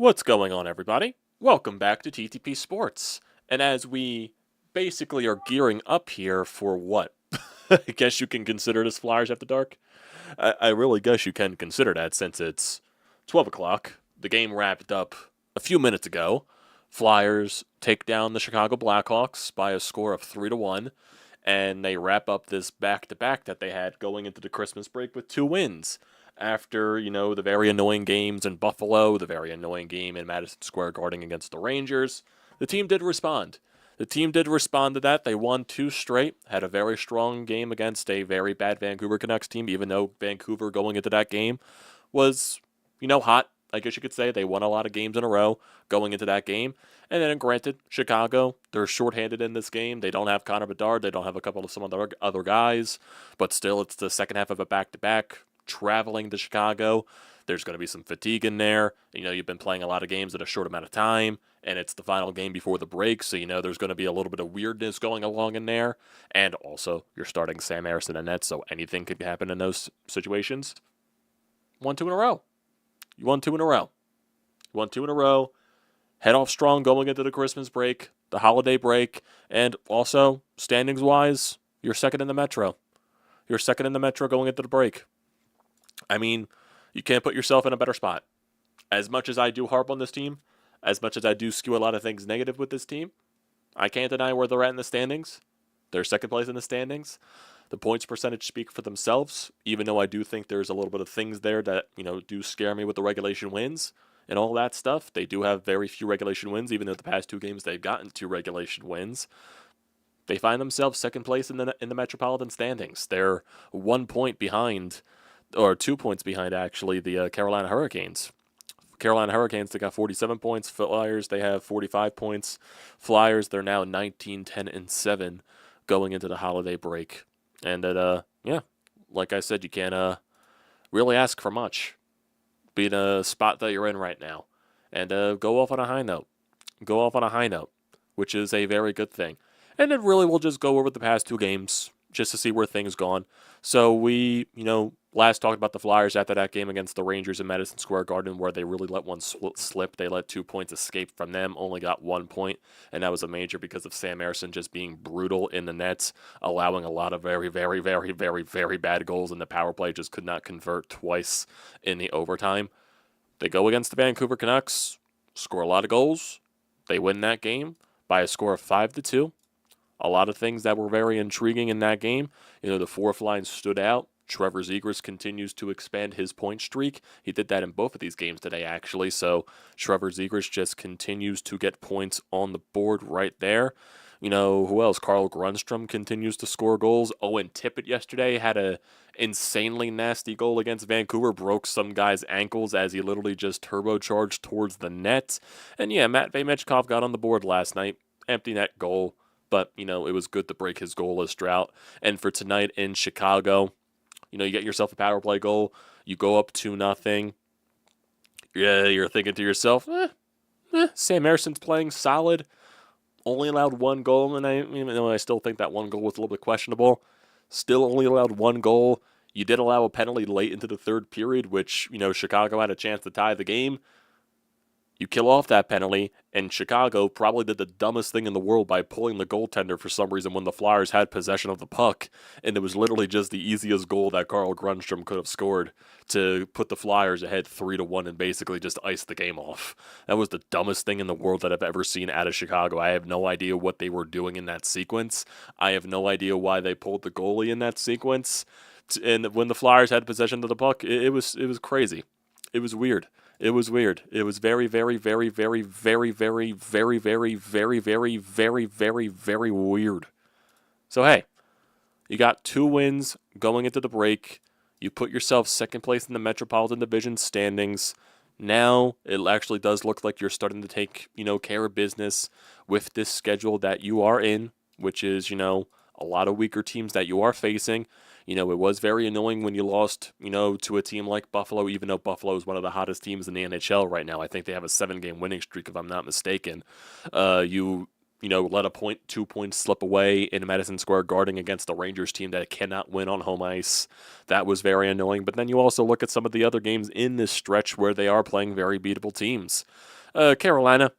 What's going on, everybody? Welcome back to TTP Sports. And as we basically are gearing up here for what? I guess you can consider this Flyers After Dark. I really guess you can consider that since it's 12 o'clock. The game wrapped up a few minutes ago. Flyers take down the Chicago Blackhawks by a score of 3-1, and they wrap up this back-to-back that they had going into the Christmas break with 2 wins. After, the very annoying games in Buffalo, the very annoying game in Madison Square Garden against the Rangers, the team did respond. The team did respond to that. They won 2 straight, had a very strong game against a very bad Vancouver Canucks team, even though Vancouver going into that game was, hot. I guess you could say they won a lot of games in a row going into that game. And then, granted, Chicago, they're shorthanded in this game. They don't have Connor Bedard. They don't have a couple of some other guys. But still, it's the second half of a back-to-back. Traveling to Chicago, there's going to be some fatigue in there. You've been playing a lot of games in a short amount of time, and it's the final game before the break, so there's going to be a little bit of weirdness going along in there. And also, you're starting Sam Ersson in net, so anything could happen in those situations. Won 2 in a row. You won 2 in a row. You won 2 in a row. Head off strong going into the Christmas break, the holiday break, and also, standings-wise, you're second in the Metro. You're second in the Metro going into the break. I mean, you can't put yourself in a better spot. As much as I do harp on this team, as much as I do skew a lot of things negative with this team, I can't deny where they're at in the standings. They're second place in the standings. The points percentage speak for themselves, even though I do think there's a little bit of things there that, do scare me with the regulation wins and all that stuff. They do have very few regulation wins, even though the past 2 games they've gotten 2 regulation wins. They find themselves second place in the Metropolitan standings. They're 1 point behind, or 2 points behind, actually, the Carolina Hurricanes. Carolina Hurricanes, they got 47 points. Flyers, they have 45 points. Flyers, they're now 19, 10, and 7 going into the holiday break. And, like I said, you can't really ask for much. Be in a spot that you're in right now. And go off on a high note. Go off on a high note, which is a very good thing. And then really we'll just go over the past 2 games just to see where things gone. So we, last talked about the Flyers after that game against the Rangers in Madison Square Garden where they really let one slip. They let 2 points escape from them, only got 1 point, and that was a major because of Sam Ersson just being brutal in the nets, allowing a lot of very, very, very, very, very bad goals, and the power play just could not convert twice in the overtime. They go against the Vancouver Canucks, score a lot of goals. They win that game by a score of 5-2. A lot of things that were very intriguing in that game. The fourth line stood out. Trevor Zegras continues to expand his point streak. He did that in both of these games today, actually. So Trevor Zegras just continues to get points on the board right there. Who else? Carl Grundstrom continues to score goals. Owen Tippett yesterday had a insanely nasty goal against Vancouver. Broke some guy's ankles as he literally just turbocharged towards the net. And yeah, Matvei Michkov got on the board last night. Empty net goal. But, it was good to break his goalless drought. And for tonight in Chicago, you get yourself a power play goal. You go up 2-0. Yeah, you're thinking to yourself, Sam Ersson's playing solid. Only allowed 1 goal, and I still think that 1 goal was a little bit questionable. Still only allowed 1 goal. You did allow a penalty late into the 3rd period, which, Chicago had a chance to tie the game. You kill off that penalty, and Chicago probably did the dumbest thing in the world by pulling the goaltender for some reason when the Flyers had possession of the puck, and it was literally just the easiest goal that Carl Grundstrom could have scored to put the Flyers ahead 3-1 and basically just ice the game off. That was the dumbest thing in the world that I've ever seen out of Chicago. I have no idea what they were doing in that sequence. I have no idea why they pulled the goalie in that sequence. And when the Flyers had possession of the puck, it was crazy. It was weird. It was weird. It was very, very, very, very, very, very, very, very, very, very, very, very, very weird. So, hey, you got 2 wins going into the break. You put yourself second place in the Metropolitan Division standings. Now, it actually does look like you're starting to take, care of business with this schedule that you are in, which is, a lot of weaker teams that you are facing. It was very annoying when you lost, to a team like Buffalo, even though Buffalo is one of the hottest teams in the NHL right now. I think they have a 7-game winning streak, if I'm not mistaken. You let a point, 2 points slip away in Madison Square Garden against the Rangers team that cannot win on home ice. That was very annoying. But then you also look at some of the other games in this stretch where they are playing very beatable teams. Carolina,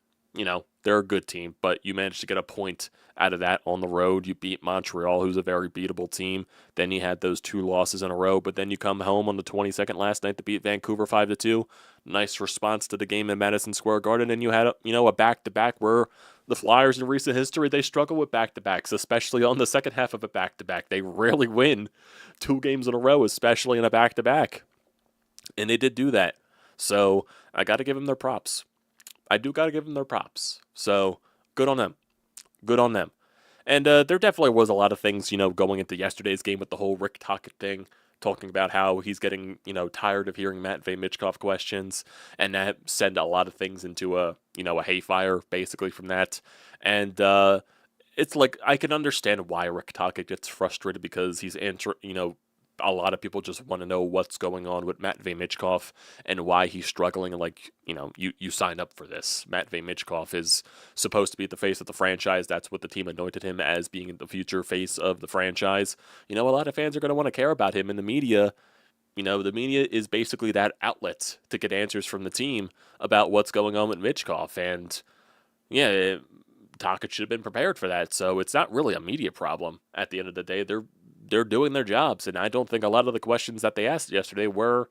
they're a good team, but you managed to get a point out of that on the road. You beat Montreal, who's a very beatable team. Then you had those 2 losses in a row, but then you come home on the 22nd last night to beat Vancouver 5-2. Nice response to the game in Madison Square Garden, and you had a back-to-back where the Flyers in recent history, they struggle with back-to-backs, especially on the second half of a back-to-back. They rarely win 2 games in a row, especially in a back-to-back. And they did do that. So I got to give them their props. I do got to give them their props. So good on them. Good on them. And there definitely was a lot of things, going into yesterday's game with the whole Rick Tocchet thing, talking about how he's getting, tired of hearing Matvei Michkov questions, and that sent a lot of things into a hayfire, basically, from that. And it's like, I can understand why Rick Tocchet gets frustrated, because he's a lot of people just want to know what's going on with Matvei Michkov and why he's struggling. Like, you signed up for this. Matvei Michkov is supposed to be the face of the franchise. That's what the team anointed him as, being the future face of the franchise. A lot of fans are going to want to care about him in the media. The media is basically that outlet to get answers from the team about what's going on with Michkov. And, yeah, Tocchet should have been prepared for that. So it's not really a media problem at the end of the day. They're doing their jobs, and I don't think a lot of the questions that they asked yesterday were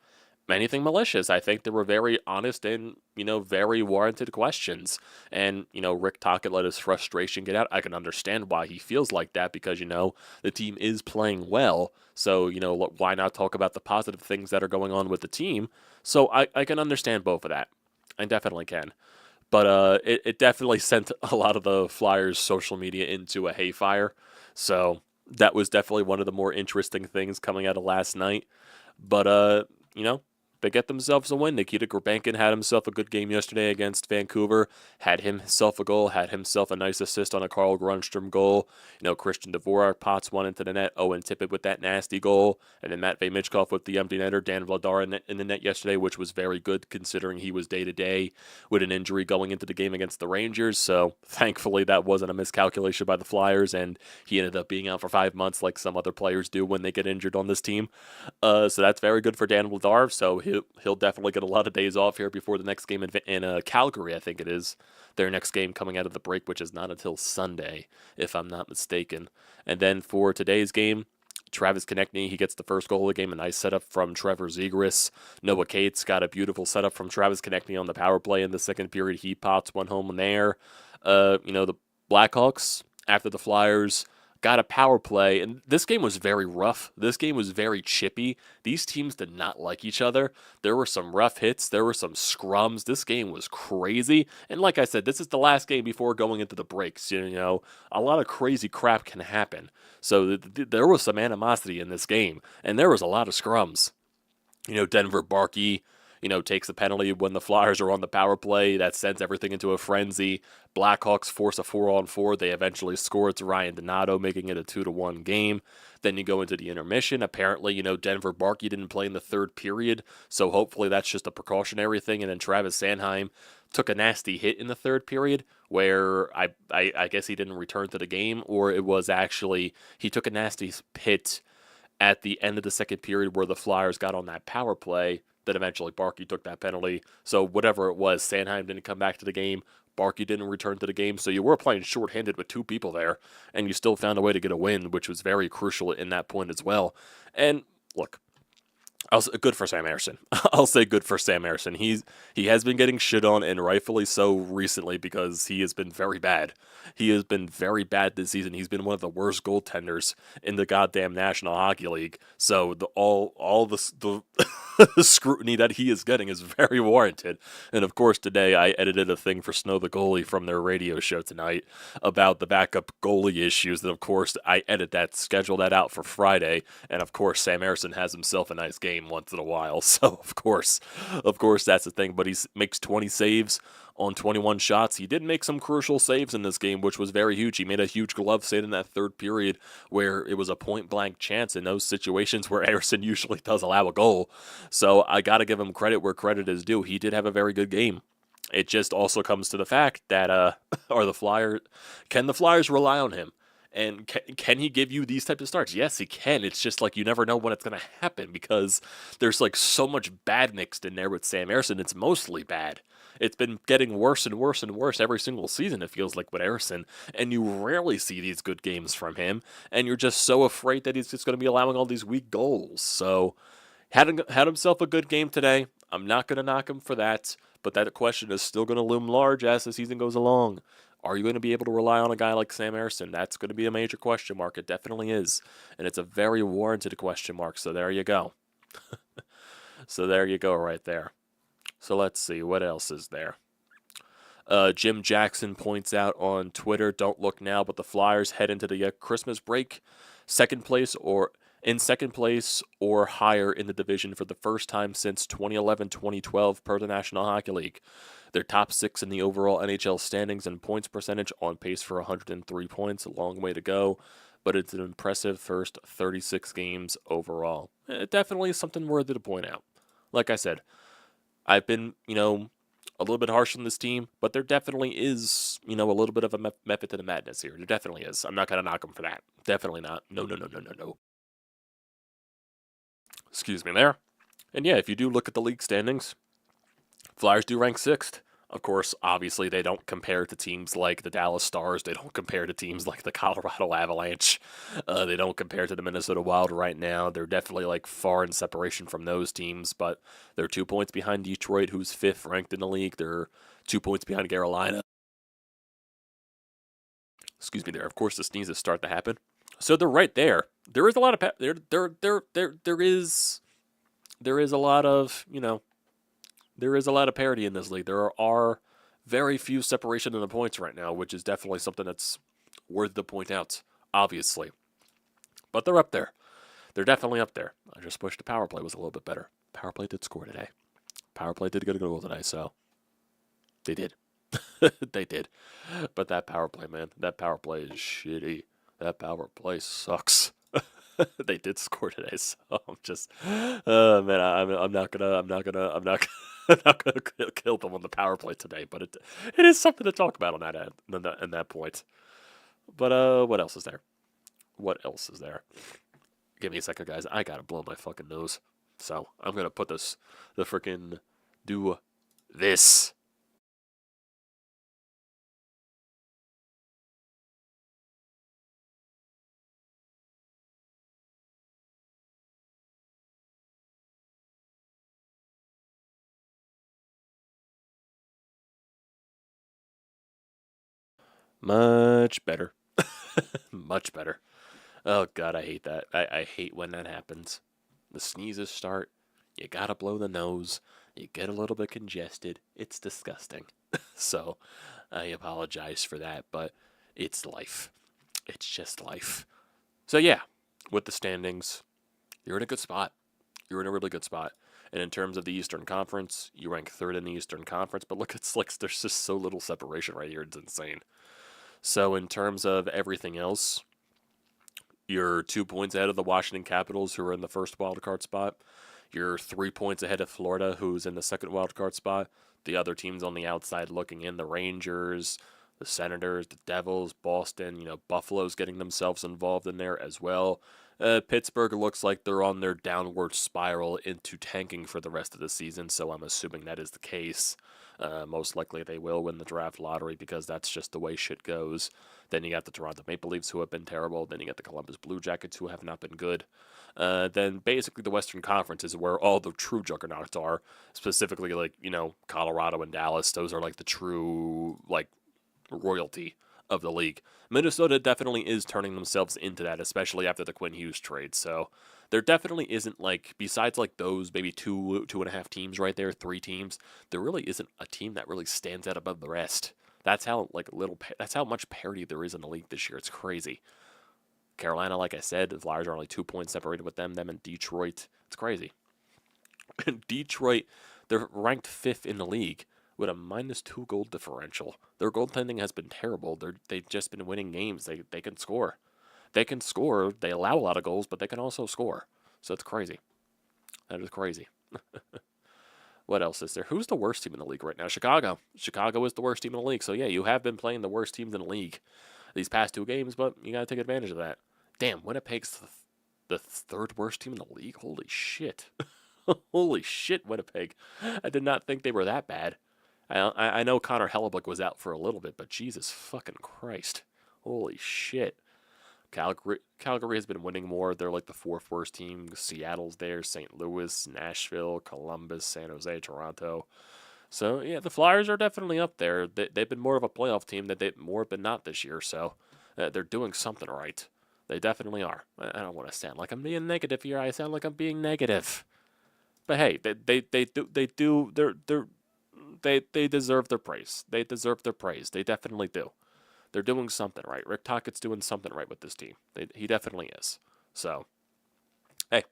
anything malicious. I think they were very honest and, very warranted questions. And, Rick Tocchet let his frustration get out. I can understand why he feels like that, because, the team is playing well. So, why not talk about the positive things that are going on with the team? So I can understand both of that. I definitely can. But it definitely sent a lot of the Flyers' social media into a hayfire. So that was definitely one of the more interesting things coming out of last night. But, they get themselves a win. Nikita Grabankin had himself a good game yesterday against Vancouver, had himself a goal, had himself a nice assist on a Carl Grundstrom goal. Christian Dvorak pots one into the net, Owen Tippett with that nasty goal, and then Matvei Michkov with the empty netter, Dan Vladar in the net yesterday, which was very good considering he was day-to-day with an injury going into the game against the Rangers. So thankfully that wasn't a miscalculation by the Flyers, and he ended up being out for 5 months like some other players do when they get injured on this team. So that's very good for Dan Vladar. So he'll definitely get a lot of days off here before the next game in Calgary, I think it is. Their next game coming out of the break, which is not until Sunday, if I'm not mistaken. And then for today's game, Travis Konechny, he gets the first goal of the game, a nice setup from Trevor Zegras. Noah Cates got a beautiful setup from Travis Konechny on the power play in the second period. He pots one home in there. The Blackhawks, after the Flyers got a power play, and this game was very rough. This game was very chippy. These teams did not like each other. There were some rough hits. There were some scrums. This game was crazy. And like I said, this is the last game before going into the breaks. A lot of crazy crap can happen. So there was some animosity in this game, and there was a lot of scrums. Denver Barkey, takes the penalty when the Flyers are on the power play. That sends everything into a frenzy. Blackhawks force a 4-on-4. They eventually score. It's Ryan Donato, making it a 2-1 game. Then you go into the intermission. Apparently, Denver Barkey didn't play in the third period, so hopefully that's just a precautionary thing. And then Travis Sanheim took a nasty hit in the third period where I guess he didn't return to the game, or it was actually he took a nasty hit at the end of the second period where the Flyers got on that power play. Then eventually Barkey took that penalty. So whatever it was, Sanheim didn't come back to the game. Barkey didn't return to the game. So you were playing shorthanded with 2 people there, and you still found a way to get a win, which was very crucial in that point as well. And look, good for Sam Ersson. I'll say good for Sam Ersson. He has been getting shit on, and rightfully so recently, because he has been very bad. He has been very bad this season. He's been one of the worst goaltenders in the goddamn National Hockey League. So all the scrutiny that he is getting is very warranted. And of course, today I edited a thing for Snow the Goalie from their radio show tonight about the backup goalie issues. And of course, I schedule that out for Friday. And of course, Sam Ersson has himself a nice game once in a while. So of course that's the thing. But he makes 20 saves on 21 shots. He did make some crucial saves in this game, which was very huge. He made a huge glove save in that third period where it was a point-blank chance in those situations where Ersson usually does allow a goal. So I got to give him credit where credit is due. He did have a very good game. It just also comes to the fact that are the Flyers can the Flyers rely on him? And can he give you these types of starts? Yes, he can. It's just like you never know when it's going to happen because there's like so much bad mixed in there with Sam Ersson. It's mostly bad. It's been getting worse and worse and worse every single season, it feels like, with Ersson. And you rarely see these good games from him. And you're just so afraid that he's just going to be allowing all these weak goals. So, had himself a good game today. I'm not going to knock him for that. But that question is still going to loom large as the season goes along. Are you going to be able to rely on a guy like Sam Ersson? That's going to be a major question mark. It definitely is. And it's a very warranted question mark. So there you go. So there you go right there. So let's see. What else is there? Jim Jackson points out on Twitter, don't look now, but the Flyers head into the Christmas break second place or higher in the division for the first time since 2011-2012 per the National Hockey League. They're top 6 in the overall NHL standings and points percentage, on pace for 103 points. A long way to go, but it's an impressive first 36 games overall. It definitely is something worthy to point out. Like I said, I've been, a little bit harsh on this team, but there definitely is, a little bit of a method to the madness here. There definitely is. I'm not going to knock them for that. Definitely not. No. Excuse me there. And yeah, if you do look at the league standings, Flyers do rank 6th. Of course, obviously, they don't compare to teams like the Dallas Stars. They don't compare to teams like the Colorado Avalanche. They don't compare to the Minnesota Wild right now. They're definitely like far in separation from those teams, but they're 2 points behind Detroit, who's 5th ranked in the league. They're 2 points behind Carolina. Excuse me there. Of course, the sneezes start to happen. So they're right there. There is a lot of there is a lot of, there is a lot of parity in this league. There are very few separation in the points right now, which is definitely something that's worth to point out, obviously. But they're up there. They're definitely up there. I just wish the power play was a little bit better. Power play did score today. Power play did get a goal today, so they did. They did. But that power play, man, that power play is shitty. That power play sucks. They did score today, so I'm just, man, I'm not gonna kill them on the power play today. But it is something to talk about on that end, in that point. But what else is there? What else is there? Give me a second, guys. I gotta blow my fucking nose, so I'm gonna put the freaking do this. Much better. Much better. Oh, God, I hate that. I hate when that happens. The sneezes start. You gotta blow the nose. You get a little bit congested. It's disgusting. So, I apologize for that, but it's life. It's just life. So, yeah, with the standings, you're in a good spot. You're in a really good spot. And in terms of the Eastern Conference, you rank 3rd in the Eastern Conference, but look, it's like there's just so little separation right here. It's insane. So, in terms of everything else, you're 2 points ahead of the Washington Capitals, who are in the first wildcard spot. You're 3 points ahead of Florida, who's in the second wildcard spot. The other teams on the outside looking in, the Rangers, the Senators, the Devils, Boston, Buffalo's getting themselves involved in there as well. Pittsburgh looks like they're on their downward spiral into tanking for the rest of the season, so I'm assuming that is the case. Most likely they will win the draft lottery because that's just the way shit goes. Then you got the Toronto Maple Leafs, who have been terrible. Then you got the Columbus Blue Jackets, who have not been good. Then basically the Western Conference is where all the true juggernauts are, specifically like, Colorado and Dallas. Those are like the true, royalty of the league. Minnesota definitely is turning themselves into that, especially after the Quinn Hughes trade. So there definitely isn't besides those maybe 2.5 teams right there, 3 teams, there really isn't a team that really stands out above the rest. That's how that's how much parity there is in the league this year. It's crazy. Carolina, like I said, the Flyers are only 2 points separated with them and Detroit. It's crazy. Detroit, they're ranked 5th in the league with a -2 goal differential. Their goaltending has been terrible. They've just been winning games. They can score. They can score. They allow a lot of goals, but they can also score. So it's crazy. That is crazy. What else is there? Who's the worst team in the league right now? Chicago. Chicago is the worst team in the league. So, yeah, you have been playing the worst teams in the league these past 2 games, but you got to take advantage of that. Damn, Winnipeg's the third worst team in the league? Holy shit. Holy shit, Winnipeg. I did not think they were that bad. I know Connor Hellebuck was out for a little bit, but Jesus fucking Christ. Holy shit. Calgary has been winning more. They're like the 4th worst team. Seattle's there, St. Louis, Nashville, Columbus, San Jose, Toronto. So, yeah, the Flyers are definitely up there. They've been more of a playoff team than they've more been not this year, so they're doing something right. They definitely are. I don't want to sound like I'm being negative here. I sound like I'm being negative. But hey, they deserve their praise. They deserve their praise. They definitely do. They're doing something right. Rick Tocchet's doing something right with this team. He definitely is. So, hey,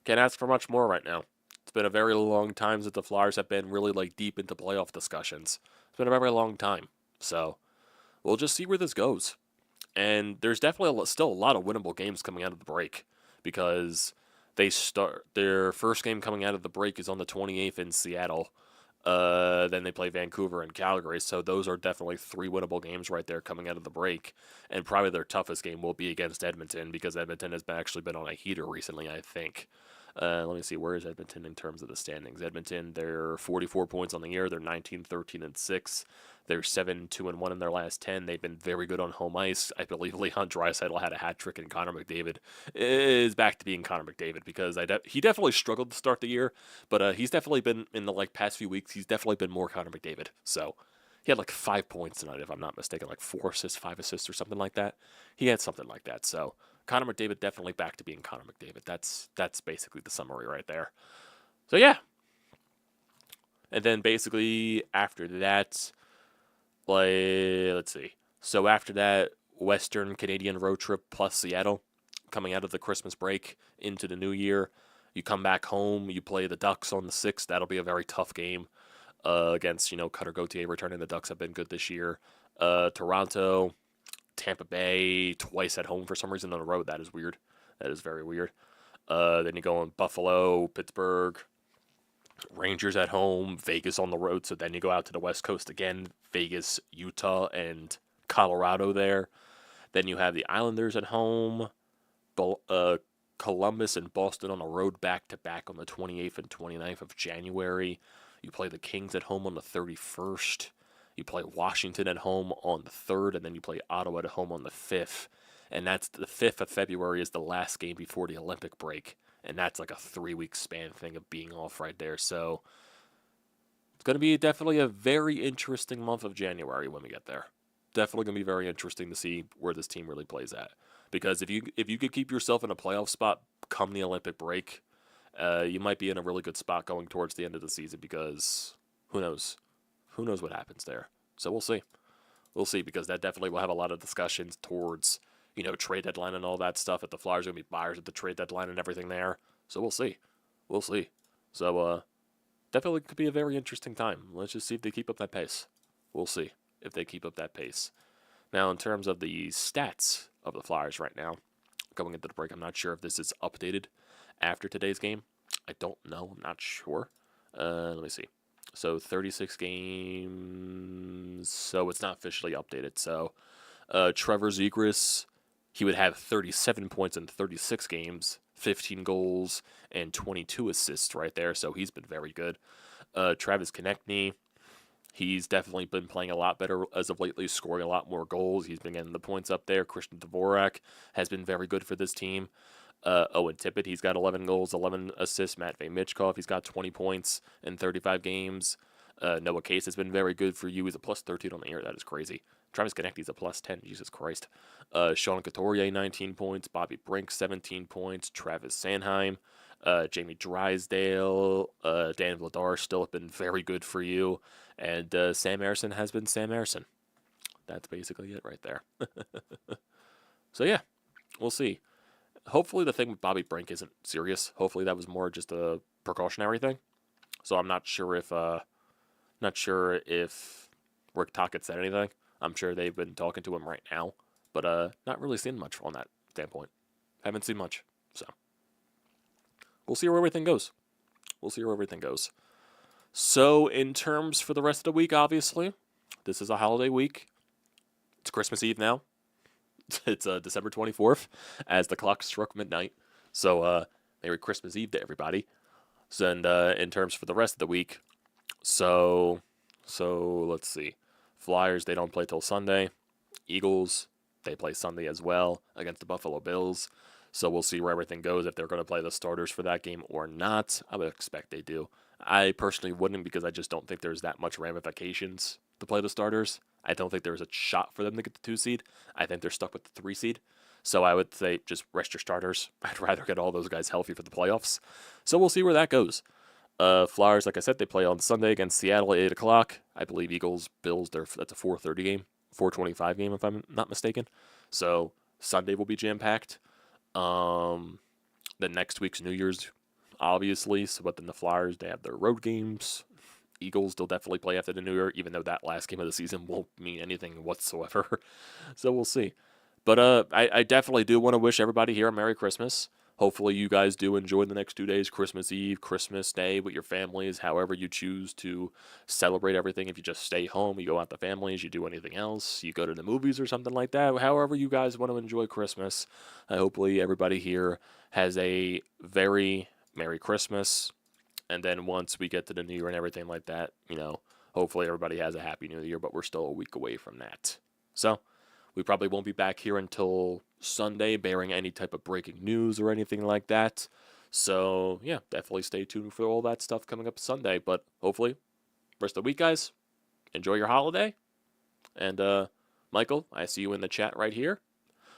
can't ask for much more right now. It's been a very long time since the Flyers have been really like deep into playoff discussions. It's been a very long time. So, we'll just see where this goes. And there's definitely still a lot of winnable games coming out of the break because they start their first game coming out of the break is on the 28th in Seattle. Then they play Vancouver and Calgary, so those are definitely 3 winnable games right there coming out of the break. And probably their toughest game will be against Edmonton because Edmonton has actually been on a heater recently, I think. Let me see, where is Edmonton in terms of the standings? Edmonton, they're 44 points on the year. They're 19, 13, and 6. They're 7, 2, and 1 in their last 10. They've been very good on home ice. I believe Leon Draisaitl had a hat trick, and Connor McDavid is back to being Connor McDavid because he definitely struggled to start the year, but he's definitely been in the past few weeks. He's definitely been more Connor McDavid. So he had 5 points tonight, if I'm not mistaken, 4 assists, 5 assists, or something like that. He had something like that. So Connor McDavid definitely back to being Connor McDavid. That's basically the summary right there. So yeah, and then basically after that. Let's see. So after that, Western Canadian road trip plus Seattle, coming out of the Christmas break into the new year. You come back home, you play the Ducks on the 6th. That'll be a very tough game against, Cutter Gauthier returning. The Ducks have been good this year. Toronto, Tampa Bay, twice at home for some reason on the road. That is weird. That is very weird. Then you go on Buffalo, Pittsburgh, Rangers at home, Vegas on the road, so then you go out to the West Coast again, Vegas, Utah, and Colorado there. Then you have the Islanders at home, Columbus and Boston on the road back-to-back on the 28th and 29th of January. You play the Kings at home on the 31st. You play Washington at home on the 3rd, and then you play Ottawa at home on the 5th. And that's the 5th of February is the last game before the Olympic break. And that's like a 3-week span thing of being off right there. So it's going to be definitely a very interesting month of January when we get there. Definitely going to be very interesting to see where this team really plays at. Because if you could keep yourself in a playoff spot come the Olympic break, you might be in a really good spot going towards the end of the season because who knows? Who knows what happens there? So we'll see. We'll see because that definitely will have a lot of discussions towards trade deadline and all that stuff. If the Flyers are going to be buyers at the trade deadline and everything there. So we'll see. We'll see. So, definitely could be a very interesting time. Let's just see if they keep up that pace. We'll see if they keep up that pace. Now, in terms of the stats of the Flyers right now, going into the break, I'm not sure if this is updated after today's game. I don't know. I'm not sure. Let me see. So, 36 games. So, it's not officially updated. So, Trevor Zegras, he would have 37 points in 36 games, 15 goals, and 22 assists right there, so he's been very good. Travis Konechny, he's definitely been playing a lot better as of lately, scoring a lot more goals. He's been getting the points up there. Christian Dvorak has been very good for this team. Owen Tippett, he's got 11 goals, 11 assists. Matvei Michkov, he's got 20 points in 35 games. Noah Case has been very good for you. He's a plus 13 on the year. That is crazy. Travis Konechny's a plus 10. Jesus Christ. Sean Couturier, 19 points. Bobby Brink, 17 points. Travis Sanheim. Jamie Drysdale. Dan Vladar still have been very good for you. And Sam Ersson has been Sam Ersson. That's basically it right there. So, yeah. We'll see. Hopefully the thing with Bobby Brink isn't serious. Hopefully that was more just a precautionary thing. So I'm not sure if Rick Tocchet said anything. I'm sure they've been talking to him right now, but not really seen much on that standpoint. Haven't seen much, so we'll see where everything goes. We'll see where everything goes. So, in terms for the rest of the week, obviously, this is a holiday week. It's Christmas Eve now. It's December 24th, as the clock struck midnight. So, Merry Christmas Eve to everybody. So, and in terms for the rest of the week, so let's see. Flyers, they don't play till Sunday. Eagles, they play Sunday as well against the Buffalo Bills. So we'll see where everything goes, if they're going to play the starters for that game or not. I would expect they do. I personally wouldn't, because I just don't think there's that much ramifications to play the starters. I don't think there's a shot for them to get the 2 seed. I think they're stuck with the 3 seed. So I would say just rest your starters. I'd rather get all those guys healthy for the playoffs. So we'll see where that goes. Flyers, like I said, they play on Sunday against Seattle at 8 o'clock. I believe Eagles, Bills, that's a 4:30 game. 4:25 game, if I'm not mistaken. So Sunday will be jam-packed. Then next week's New Year's, obviously. So, but then the Flyers, they have their road games. Eagles, they'll definitely play after the New Year, even though that last game of the season won't mean anything whatsoever. So we'll see. But I definitely do want to wish everybody here a Merry Christmas. Hopefully you guys do enjoy the next 2 days, Christmas Eve, Christmas Day, with your families, however you choose to celebrate everything. If you just stay home, you go out to families, you do anything else, you go to the movies or something like that, however you guys want to enjoy Christmas. Hopefully everybody here has a very Merry Christmas. And then once we get to the New Year and everything like that, hopefully everybody has a Happy New Year, but we're still a week away from that. So we probably won't be back here until Sunday, bearing any type of breaking news or anything like that. So, yeah, definitely stay tuned for all that stuff coming up Sunday. But hopefully, rest of the week, guys, enjoy your holiday. And, Michael, I see you in the chat right here.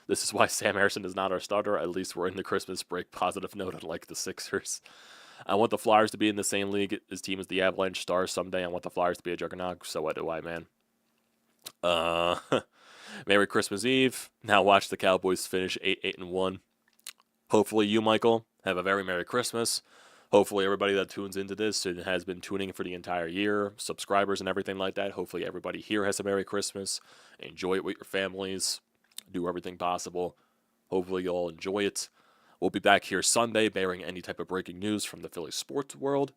This is why Sam Harrison is not our starter. At least we're in the Christmas break positive note, unlike the Sixers. I want the Flyers to be in the same league as team as the Avalanche Stars someday. I want the Flyers to be a juggernaut. So what do I, man? Merry Christmas Eve. Now watch the Cowboys finish 8-1. Hopefully you, Michael, have a very Merry Christmas. Hopefully everybody that tunes into this and has been tuning for the entire year, subscribers and everything like that, hopefully everybody here has a Merry Christmas. Enjoy it with your families. Do everything possible. Hopefully you all enjoy it. We'll be back here Sunday, bearing any type of breaking news from the Philly sports world.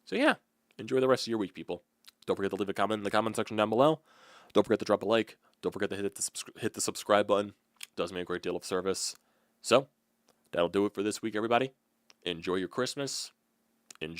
So yeah, enjoy the rest of your week, people. Don't forget to leave a comment in the comment section down below. Don't forget to drop a like. Don't forget to hit the subscribe button. It does me a great deal of service. So, that'll do it for this week, everybody. Enjoy your Christmas.